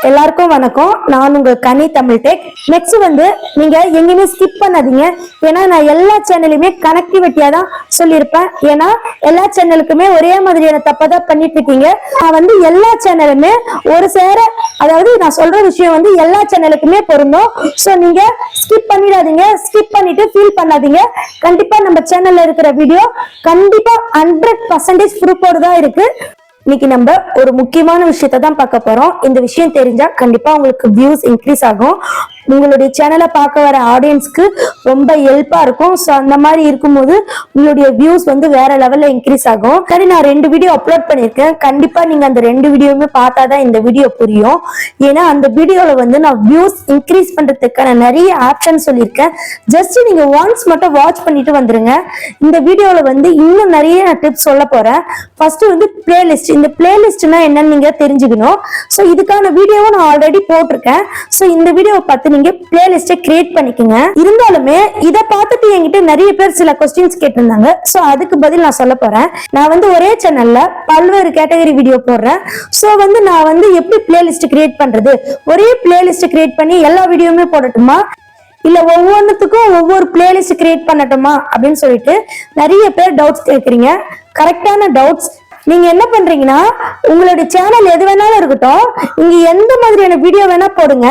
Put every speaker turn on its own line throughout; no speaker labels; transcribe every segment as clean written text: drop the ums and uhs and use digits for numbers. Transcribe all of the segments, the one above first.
எல்லாருக்கும் வணக்கம். நான் உங்க கனி தமிழ் டெக். நெக்ஸ்ட் வந்து நீங்க எங்கேயுமே ஸ்கிப் பண்ணாதீங்க. ஏன்னா நான் எல்லா சேனலுமே கனெக்டிவிட்டியா தான் சொல்லியிருப்பேன். ஏன்னா எல்லா சேனலுக்குமே ஒரே மாதிரியான தப்பதான் பண்ணிட்டு இருக்கீங்க. நான் வந்து எல்லா சேனலுமே ஒரு சேர, அதாவது நான் சொல்ற விஷயம் வந்து எல்லா சேனலுக்குமே பொருந்தும். சோ நீங்க ஸ்கிப் பண்ணிடாதீங்க. ஸ்கிப் பண்ணிட்டு ஃபீல் பண்ணாதீங்க. கண்டிப்பா நம்ம சேனல்ல இருக்கிற வீடியோ கண்டிப்பா 100% ப்ரூஃபோட தான் இருக்கு. இன்னைக்கு நம்ம ஒரு முக்கியமான விஷயத்தை தான் பார்க்க போறோம். இந்த விஷயம் தெரிஞ்சா கண்டிப்பா உங்களுக்கு வியூஸ் இன்க்ரீஸ் ஆகும். உங்களுடைய சேனலை பார்க்க வர ஆடியன்ஸ்க்கு ரொம்ப ஹெல்ப்பா இருக்கும். ஸோ அந்த மாதிரி இருக்கும்போது உங்களுடைய வியூஸ் வந்து வேற லெவல்ல இன்க்ரீஸ் ஆகும். சரி, நான் 2 வீடியோ அப்லோட் பண்ணியிருக்கேன். கண்டிப்பா நீங்க அந்த 2 வீடியோவுமே பார்த்தாதான் இந்த வீடியோ புரியும். ஏன்னா அந்த வீடியோல வந்து நான் வியூஸ் இன்க்ரீஸ் பண்றதுக்கான நிறைய ஆப்ஷன் சொல்லியிருக்கேன். ஜஸ்ட் நீங்க ஒன்ஸ் மட்டும் வாட்ச் பண்ணிட்டு வந்துருங்க. இந்த வீடியோல வந்து இன்னும் நிறைய டிப்ஸ் சொல்ல போறேன். ஃபர்ஸ்ட் வந்து பிளேலிஸ்ட். இந்த பிளேலிஸ்ட்னா என்னன்னு நீங்க தெரிஞ்சுக்கணும். ஸோ இதுக்கான வீடியோவும் நான் ஆல்ரெடி போட்டிருக்கேன். ஸோ இந்த வீடியோவை பார்த்து நீங்க பிளேலிஸ்ட கிரியேட் பண்ணிக்கங்க. இருந்தாலுமே இத பார்த்துட்டு என்கிட்ட நிறைய பேர் சில क्वेश्चंस கேட்டிருந்தாங்க. சோ அதுக்கு பதில் நான் சொல்ல போறேன். நான் வந்து ஒரே சேனல்ல பல்வேறு கேட்டகரி வீடியோ போடுறேன். சோ வந்து நான் வந்து எப்படி பிளேலிஸ்ட் கிரியேட் பண்றது, ஒரே பிளேலிஸ்ட் கிரியேட் பண்ணி எல்லா வீடியோவுமே போடட்டுமா, இல்ல ஒவ்வொன்றுத்துக்கும் ஒவ்வொரு பிளேலிஸ்ட் கிரியேட் பண்ணட்டுமா அப்படின்னு சொல்லிட்டு நிறைய பேர் டவுட்ஸ் கேட்குறீங்க. கரெக்டான டவுட்ஸ். நீங்க என்ன பண்றீங்கன்னா, உங்களுடைய சேனல் எது வேணாலும் இருக்கட்டும், நீங்க எந்த மாதிரியான வீடியோ வேணா போடுங்க.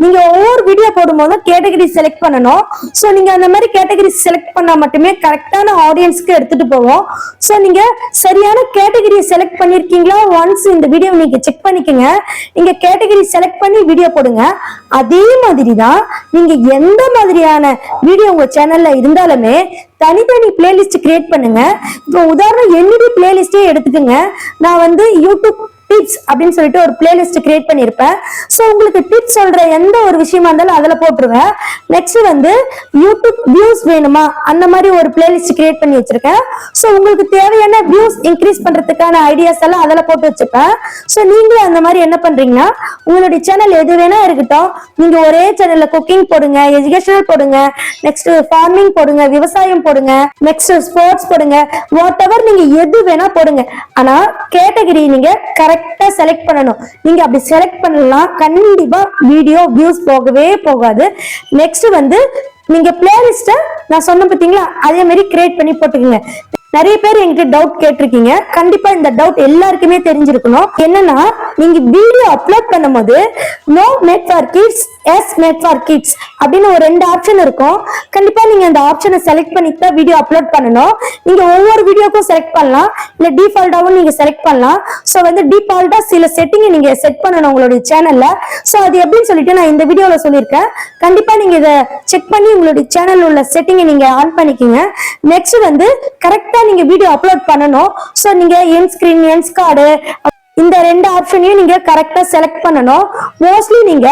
நீங்க ஒவ்வொரு வீடியோ போடும்போது கேட்டகரி செலக்ட் பண்ணணும். சோ நீங்க அந்த மாதிரி கேட்டகரி செலக்ட் பண்ணா மட்டுமே கரெக்டான ஆடியன்ஸ்க்கு எடுத்துட்டு போவோம். சோ நீங்க சரியான கேட்டகரியை செலக்ட் பண்ணிருக்கீங்களா, ஒன்ஸ் இந்த வீடியோ நீங்க செக் பண்ணிக்கங்க. நீங்க கேட்டகரி செலக்ட் பண்ணி வீடியோ போடுங்க. அதே மாதிரி தான் நீங்க எந்த மாதிரியான வீடியோ உங்க சேனல்ல இருந்தாலுமே தனித்தனி பிளேலிஸ்ட் கிரியேட் பண்ணுங்க. இப்போ உதாரணம் என்னுடைய பிளேலிஸ்டே எடுத்துக்கோங்க. நான் வந்து யூடியூப் டிப்ஸ் அப்படின்னு சொல்லிட்டு ஒரு பிளேலிஸ்ட் கிரியேட் பண்ணிருப்பேன். சோ உங்களுக்கு டிப்ஸ் சொல்ற எந்த ஒரு விஷயமா இருந்தாலும் அதுல போட்டுருவேன். நெக்ஸ்ட் வந்து யூடியூப் வியூஸ் வேணுமா, அந்த மாதிரி ஒரு பிளேலிஸ்ட் கிரியேட் பண்ணி வச்சிருக்கேன். சோ உங்களுக்கு தேவையான வியூஸ் இன்க்ரீஸ் பண்றதுக்கான ஐடியாஸ் எல்லாம் அதுல போட்டு வச்சிருப்பேன். சோ நீங்களும் அந்த மாதிரி என்ன பண்றீங்கன்னா, உங்களுடைய சேனல் எது வேணா இருக்கட்டும், நீங்க ஒரே சேனல்ல குக்கிங் போடுங்க, எஜுகேஷனல் போடுங்க, நெக்ஸ்ட் ஃபார்மிங் போடுங்க, விவசாயம் போடுங்க, நெக்ஸ்ட் ஸ்போர்ட்ஸ் போடுங்க, வாட் எவர் நீங்க எது வேணா போடுங்க. ஆனா கேட்டகரி நீங்க கரெக்டா செலக்ட் பண்ணணும். நீங்க அப்படி செலக்ட் பண்ணலாம், கண்டிப்பா வீடியோ வியூஸ் போகவே போகாது. நெக்ஸ்ட் வந்து நீங்க பிளேலிஸ்ட நான் சொன்ன பாத்தீங்களா, அதே மாதிரி கிரியேட் பண்ணி போட்டுக்கோங்க. நிறைய பேர் என்கிட்ட டவுட் கேட்டிருக்கீங்க. கண்டிப்பா இந்த டவுட் எல்லாருக்குமே தெரிஞ்சிருக்கணும். என்னன்னா, நீங்க வீடியோ அப்லோட் பண்ணும்போது no made for kids, yes made for kids அப்படின்னு ஒரு 2 ஆப்ஷன் இருக்கும். கண்டிப்பா நீங்க அந்த ஆப்ஷனை செலக்ட் பண்ணி தான் வீடியோ அப்லோட் பண்ணணும். நீங்க ஒவ்வொரு வீடியோக்கும் செலக்ட் பண்ணலாம், இல்ல டிஃபால்ட்டாவும் நீங்க செலக்ட் பண்ணலாம். சோ வந்து டிஃபால்ட்டா சில செட்டிங் நீங்க செட் பண்ணணும் உங்களுடைய சேனல்ல. சோ அது எப்படின்னு சொல்லிட்டு நான் இந்த வீடியோல சொல்லியிருக்கேன். கண்டிப்பா நீங்க இதை செக் பண்ணி உங்களுடைய சேனல் உள்ள செட்டிங்கை நீங்க ஆன் பண்ணிக்கோங்க. நெக்ஸ்ட் வந்து கரெக்டா நீங்க வீடியோ அப்லோட் பண்ணணும். சோ நீங்க என் ஸ்கிரீன், என் கார்டு, இந்த 2 ஆப்ஷனையும் நீங்க கரெக்டா செலக்ட் பண்ணணும். மோஸ்ட்லி நீங்க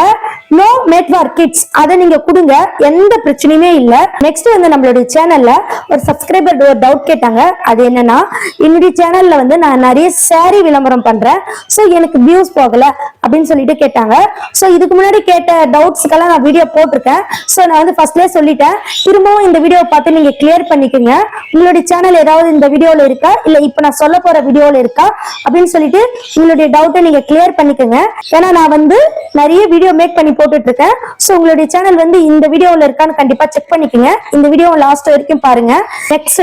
நோ மேட் ஃபார் கிட்ஸ் அதை நீங்க கொடுங்க, எந்த பிரச்சனையுமே இல்ல. நெக்ஸ்ட் வந்து நம்மளுடைய சேனல்ல ஒரு சப்ஸ்கிரைபர் ஒரு டவுட் கேட்டாங்க. அது என்னன்னா, என்னுடைய சேனல்ல வந்து நான் நிறைய சாரி விளம்பரம் பண்றேன், சோ எனக்கு வியூஸ் போகல அப்படின்னு சொல்லிட்டு கேட்டாங்க. சோ இதுக்கு முன்னாடி கேட்ட டவுட்ஸ்க்கெல்லாம் நான் வீடியோ போட்டிருக்கேன். சோ நான் வந்து ஃபர்ஸ்ட்லேயே சொல்லிட்டேன். திரும்பவும் இந்த வீடியோ பார்த்து நீங்க கிளியர் பண்ணிக்கோங்க. உங்களுடைய சேனல் ஏதாவது இந்த வீடியோல இருக்கா, இல்ல இப்ப நான் சொல்ல போற வீடியோல இருக்கா அப்படின்னு சொல்லிட்டு உங்களுடைய டவுட்டை நீங்க கிளியர் பண்ணிக்கோங்க. ஏன்னா நான் வந்து நிறைய வீடியோ மேக் பண்ணி போட்டுட்டு இருக்கேன். சோ உங்களுடைய சேனல் வந்து இந்த வீடியோல இருக்கான்னு கண்டிப்பா செக் பண்ணிக்கோங்க. இந்த வீடியோ லாஸ்ட் வரைக்கும் பாருங்க. நெக்ஸ்ட்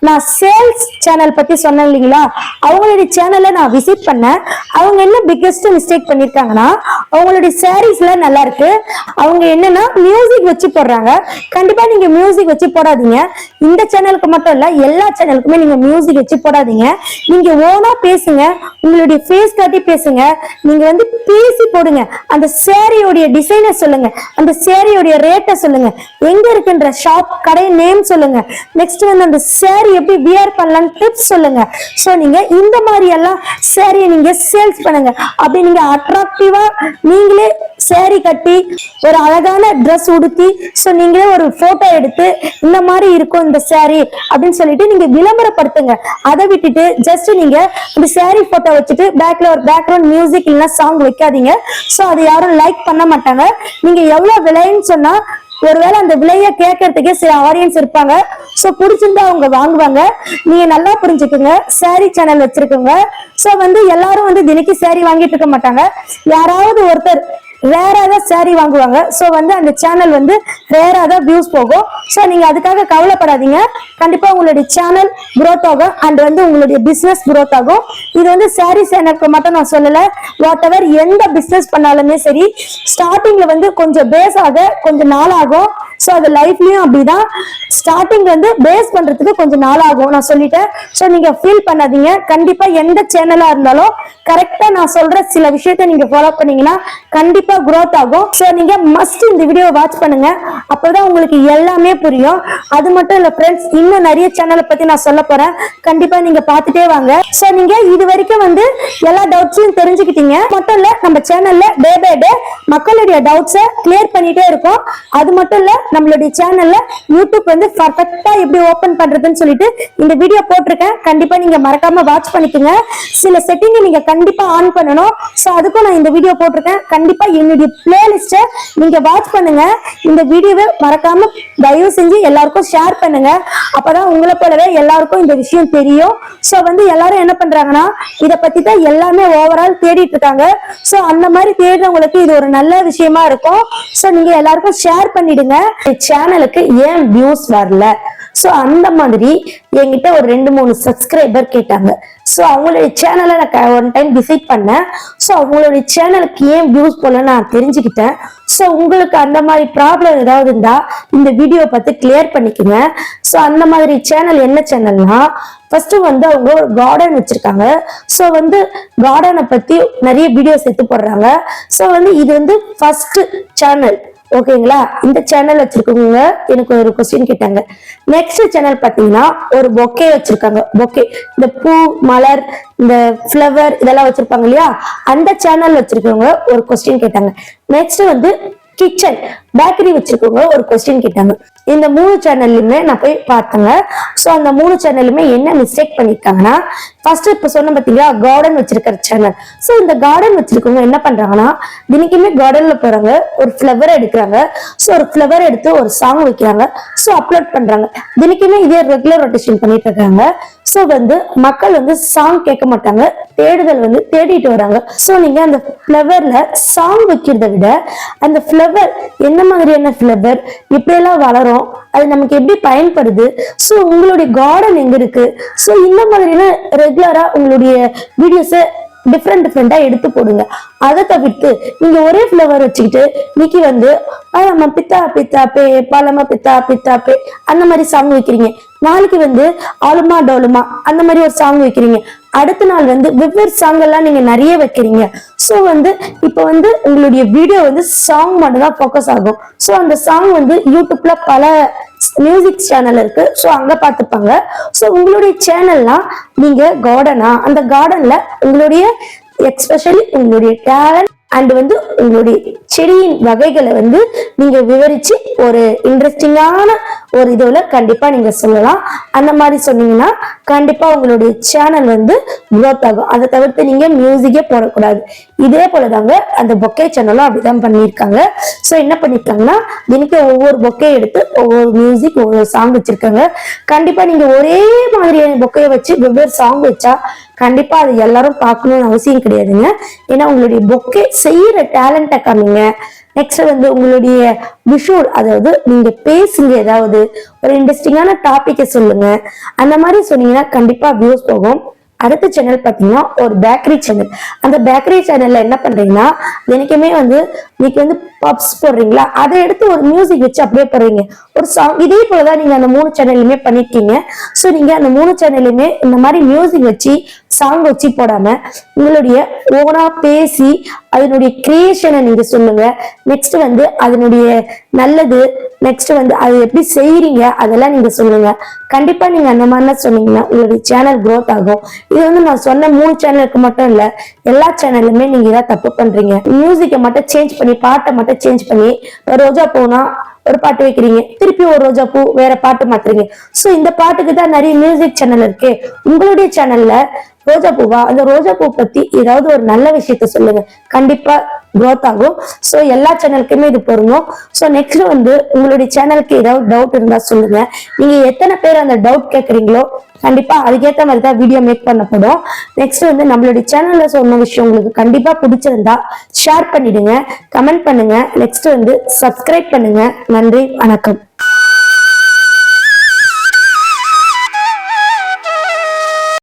நான் சேல்ஸ் சேனல் பத்தி சொன்னேன் இல்லைங்களா, அவங்களுடைய சேனலை நான் விசிட் பண்ணேன். அவங்க என்ன பிக்கெஸ்ட் மிஸ்டேக் பண்ணிருக்காங்கன்னா, அவங்களுடைய சாரீஸ்ல நல்லா இருக்கு, அவங்க என்னன்னா மியூசிக் வச்சு போடுறாங்க. கண்டிப்பா நீங்க மியூசிக் வச்சு போடாதீங்க. இந்த சேனலுக்கு மட்டும் இல்ல, எல்லா சேனலுக்குமே நீங்க மியூசிக் வச்சு போடாதீங்க. நீங்க ஓனா பேசுங்க, உங்களுடைய ஃபேஸ் காட்டி பேசுங்க. நீங்க வந்து பேசி போடுங்க. அந்த சாரியோட டிசைனை சொல்லுங்க, அந்த சாரியோட ரேட்டை சொல்லுங்க, எங்க இருக்குன்ற ஷாப் கடை நேம் சொல்லுங்க. நெக்ஸ்ட் வந்து அந்த சாரி எப்படி வியர் பண்ணலாம் டிப்ஸ் சொல்லுங்க. சோ நீங்க இந்த மாதிரி எல்லாம் சாரியை நீங்க சேல்ஸ் பண்ணுங்க. அப்படி நீங்க அட்ராக்டிவா நீங்களே சாரி கட்டி ஒரு அழகான ட்ரெஸ் உடுத்தி, சோ நீங்களே ஒரு போட்டோ எடுத்து இந்த மாதிரி இருக்கும் இந்த சாரி அப்படின்னு சொல்லிட்டு நீங்க விளம்பரப்படுத்துங்க. அதை விட்டுட்டு ஜஸ்ட் நீங்க இந்த சாரி போட்டோ வச்சுட்டு பேக்ல ஒரு பேக்ரவுண்ட் மியூசிக் இல்லைன்னா சாங் வைக்காதீங்க. சோ அது யாரும் லைக் பண்ண மாட்டாங்க. நீங்க எவ்வளவு விலைன்னு சொன்னா ஒருவேளை அந்த விலைய கேட்கறதுக்கே சில ஆடியன்ஸ் இருப்பாங்க. சோ பிடிச்சிருந்தா அவங்க வாங்குவாங்க. நீங்க நல்லா புரிஞ்சுக்குங்க. Sorry channel வச்சிருக்கோங்க. சோ எல்லாரும் தினைக்கு சாரி வாங்கிட்டு இருக்க மாட்டாங்க. யாராவது ஒருத்தர் ரேரா தான் சாரி வாங்குவாங்க. சோ அந்த சேனல் ரேரா தான் வியூஸ் போகும். சோ நீங்க அதுக்காக கவலைப்படாதீங்க. கண்டிப்பா உங்களுடைய சேனல் growth ஆகும் அண்ட் உங்களுடைய பிசினஸ் growth ஆகும். இது சாரி சேனலுக்கு மட்டும் நான் சொல்லல. வாட் எவர் எந்த பிசினஸ் பண்ணாலுமே சரி, ஸ்டார்டிங்ல கொஞ்சம் பேஸ் ஆக கொஞ்சம் நாள் ஆகும். சோ அது லைஃப்லயும் அப்படிதான். ஸ்டார்டிங் பேஸ் பண்றதுக்கு கொஞ்சம் நாள் ஆகும், நான் சொல்லிட்டேன். சோ நீங்க ஃபீல் பண்ணாதீங்க. கண்டிப்பா எந்த சேனலா இருந்தாலும் கரெக்டா நான் சொல்ற சில விஷயத்த நீங்க ஃபாலோ பண்ணீங்கன்னா கண்டிப்பா growth ஆகும். சோ நீங்க மஸ்ட் இந்த வீடியோ வாட்ச் பண்ணுங்க. அப்பதான் உங்களுக்கு எல்லாமே புரியும். அது மட்டும் இல்ல ஃப்ரெண்ட்ஸ், இன்னும் நிறைய சேனலை பத்தி நான் சொல்ல போறேன். கண்டிப்பா நீங்க பாத்துட்டே வாங்க. சோ நீங்க இது வரைக்கும் எல்லா டவுட்ஸையும் தெரிஞ்சுக்கிட்டீங்க. மட்டும் இல்ல, நம்ம சேனல்ல டே பை டே மக்களுடைய டவுட்ஸை கிளியர் பண்ணிட்டே இருக்கோம். அது மட்டும் இல்ல, நம்மளுடைய சேனல்ல யூடியூப் பர்ஃபெக்ட்டா எப்படி ஓபன் பண்றதுன்னு சொல்லிட்டு இந்த வீடியோ போட்டிருக்கேன். கண்டிப்பா நீங்க மறக்காம வாட்ச் பண்ணிக்கோங்க. சில செட்டிங் நீங்க கண்டிப்பா ஆன் பண்ணணும். சோ அதுக்கும் நான் இந்த வீடியோ போட்டிருக்கேன். கண்டிப்பா என்னுடைய பிளேலிஸ்ட நீங்க வாட்ச் பண்ணுங்க. இந்த வீடியோவை மறக்காம தயவு செஞ்சு எல்லாருக்கும் ஷேர் பண்ணுங்க. அப்பதான் உங்களை போலவே எல்லாருக்கும் இந்த விஷயம் தெரியும். சோ எல்லாரும் என்ன பண்றாங்கன்னா, இத பத்தி தான் எல்லாமே ஓவரால் தேடிட்டு இருக்காங்க. சோ அந்த மாதிரி தேடுறவங்களுக்கு இது ஒரு நல்ல விஷயமா இருக்கும். சோ நீங்க எல்லாருக்கும் ஷேர் பண்ணிடுங்க. சேனலுக்கு ஏன் வியூஸ் வரல, சோ அந்த மாதிரி என்கிட்ட ஒரு 2-3 சப்ஸ்கிரைபர் கேட்டாங்க. சோ அவங்களுடைய சேனலை நான் ஒன் டைம் விசிட் பண்ணேன். சோ அவங்களுடைய சேனலுக்கு ஏன் வியூஸ் போல நான் தெரிஞ்சுக்கிட்டேன். சோ உங்களுக்கு அந்த மாதிரி ப்ராப்ளம் ஏதாவது இருந்தா இந்த வீடியோ பார்த்து கிளியர் பண்ணிக்கோங்க. சோ அந்த மாதிரி சேனல் என்ன சேனல்னா, ஃபர்ஸ்ட் அவங்க ஒரு கார்டன் வச்சிருக்காங்க. சோ கார்டனை பத்தி நிறைய வீடியோஸ் எடுத்து போடுறாங்க. சோ இது ஃபர்ஸ்ட் சேனல். ஓகேங்களா? இந்த சேனல் வச்சிருக்கவங்க எனக்கு ஒரு கொஸ்டின் கேட்டாங்க. நெக்ஸ்ட் சேனல் பாத்தீங்கன்னா ஒரு பொக்கே வச்சிருக்காங்க. பொக்கே, இந்த பூ, மலர், இந்த ஃபிளவர் இதெல்லாம் வச்சிருப்பாங்க இல்லையா, அந்த சேனல் வச்சிருக்கவங்க ஒரு கொஸ்டின் கேட்டாங்க. நெக்ஸ்ட் கிச்சன், பேக்கரி வச்சிருக்கவங்க ஒரு கொஸ்டின் கேட்டாங்க. இந்த 3 சேனல்லுமே நான் போய் பார்த்தேங்க. சோ அந்த 3 சேனலுமே என்ன மிஸ்டேக் பண்ணிருக்காங்கன்னா, ஃபர்ஸ்ட் இப்ப சொன்ன பாத்தீங்களா கார்டன் வச்சிருக்கிற சேனல். சோ இந்த கார்டன் வச்சிருக்கவங்க என்ன பண்றாங்கன்னா, தினைக்குமே கார்டன்ல போறாங்க, ஒரு ஃபிளவர் எடுக்கிறாங்க. சோ ஒரு ஃபிளவர் எடுத்து ஒரு சாங் வைக்கிறாங்க. சோ அப்லோட் பண்றாங்க. தினைக்குமே இதே ரெகுலர் ரொட்டேஷன் பண்ணிட்டு இருக்காங்க. சோ மக்கள் சாங் கேட்க மாட்டாங்க, தேடுதல் தேடிட்டு வராங்க. சோ நீங்க அந்த ஃபிளவர்ல சாங் வைக்கிறத விட அந்த ஃபிளவர் என்ன மாதிரியான ஃபிளவர், இப்படி எல்லாம் வளரும், அது நமக்கு எப்படி பயன்படுது, சோ உங்களுடைய கார்டன் எங்க இருக்கு, சோ இந்த மாதிரியான ரெகுலரா உங்களுடைய வீடியோஸை டிஃப்ரெண்டா எடுத்து போடுங்க. அதை தவிர்த்து நீங்க ஒரே ஃபிளவர் வச்சுக்கிட்டு இன்னைக்கு பழமா பித்தா பித்தா பே, பழமா பித்தா பித்தா பே அந்த மாதிரி சாங் வைக்கிறீங்க. நாளைக்கு ஆலுமா டோலுமா அந்த மாதிரி ஒரு சாங் வைக்கிறீங்க. அடுத்த நாள் வெவ்வேறு சாங் எல்லாம் நீங்க நிறைய வைக்கிறீங்க. சோ இப்ப உங்களுடைய வீடியோ சாங் மட்டும் தான் போக்கஸ் ஆகும். சோ அந்த சாங் யூடியூப்ல பல மியூசிக் சேனல் இருக்கு. சோ அங்க பாத்துப்பாங்க. சோ உங்களுடைய சேனல்லாம் நீங்க கார்டனா, அந்த கார்டன்ல உங்களுடைய எக்ஸ்பெஷலி உங்களுடைய டேலண்ட் அண்ட் உங்களுடைய செடியின் வகைகளை நீங்க விவரிச்சு ஒரு இன்ட்ரெஸ்டிங்கான ஒரு இதுல கண்டிப்பா நீங்க சொல்லலாம். அந்த மாதிரி சொன்னீங்கன்னா கண்டிப்பா உங்களுடைய சேனல் growth ஆகும். அதை தவிர்த்து நீங்க மியூசிக்கே போடக்கூடாது. இதே போலதாங்க அந்த பொக்கே சேனலும் அப்படிதான் பண்ணியிருக்காங்க. சோ என்ன பண்ணிருக்காங்கன்னா, தினைக்கு ஒவ்வொரு பொக்கே எடுத்து ஒவ்வொரு மியூசிக் ஒவ்வொரு சாங் வச்சிருக்காங்க. கண்டிப்பா நீங்க ஒரே மாதிரியான பொக்கையை வச்சு வெவ்வேறு சாங் வச்சா கண்டிப்பா அது எல்லாரும் பார்க்கணும்னு அவசியம் கிடையாதுங்க. ஏன்னா உங்களுடைய பொக்கே செய்யற டேலண்ட்டை காமிங்க. நெக்ஸ்ட் உங்களுடைய விஷுவல், அதாவது நீங்க பேசுங்க, ஏதாவது ஒரு இன்ட்ரெஸ்டிங்கான டாபிக்கை சொல்லுங்க. அந்த மாதிரி சொன்னீங்கன்னா கண்டிப்பா வியூஸ் போகும். அடுத்த சேனல் பாத்தீங்கன்னா ஒரு பேக்கரி சேனல். அந்த பேக்கரி சேனல்ல என்ன பண்றீங்கன்னா, எனக்குமே இன்னைக்கு பப்ஸ் போடுறீங்களா, அதை எடுத்து ஒரு மியூசிக் வச்சு அப்படியே போடுறீங்க, ஒரு சாங். இதே போலதான் நீங்க அந்த 3 சேனல்லுமே பண்ணிருக்கீங்க. சோ நீங்க அந்த 3 சேனல்லுமே இந்த மாதிரி மியூசிக் வச்சு சாங் வச்சு போடாம உங்களுடைய ஓனா பேசி அதனுடைய கிரியேஷனை நீங்க சொல்லுங்க. நெக்ஸ்ட் அதனுடைய நல்லது, நெக்ஸ்ட் அது எப்படி செய்யறீங்க அதெல்லாம் நீங்க சொல்லுங்க. கண்டிப்பா நீங்க அந்த மாதிரிலாம் சொன்னீங்கன்னா உங்களுடைய சேனல் growth ஆகும். இது நான் சொன்ன 3 சேனலுக்கு மட்டும் இல்ல, எல்லா சேனலுமே நீங்க இதான் தப்பு பண்றீங்க. மியூசிக்கை மட்டும் சேஞ்ச் பண்ணி, பாட்டை மட்டும் சேஞ்ச் பண்ணி, ரோஜா போனா ஒரு பாட்டு வைக்கிறீங்க, திருப்பி ஒரு ரோஜா பூ வேற பாட்டு மாத்துறீங்க. சோ இந்த பாட்டுக்கு தான் நிறைய மியூசிக் சேனல் இருக்கு. உங்களுடைய சேனல்ல ரோஜா பூவா, அந்த ரோஜா பூ பத்தி ஏதாவது ஒரு நல்ல விஷயத்த சொல்லுங்க, கண்டிப்பா growth ஆகும். ஸோ எல்லா சேனலுக்குமே இது பொருந்தும். ஸோ நெக்ஸ்ட் வந்து உங்களுடைய சேனலுக்கு ஏதாவது டவுட் இருந்தா சொல்லுங்க. நீங்க எத்தனை பேர் அந்த டவுட் கேட்குறீங்களோ கண்டிப்பா அதுக்கேற்ற மாதிரி தான் வீடியோ மேக் பண்ணப்படும். நெக்ஸ்ட் வந்து நம்மளுடைய சேனல்ல சொன்ன விஷயம் உங்களுக்கு கண்டிப்பா பிடிச்சிருந்தா ஷேர் பண்ணிடுங்க, கமெண்ட் பண்ணுங்க, நெக்ஸ்ட் வந்து சப்ஸ்கிரைப் பண்ணுங்க. நன்றி, வணக்கம்.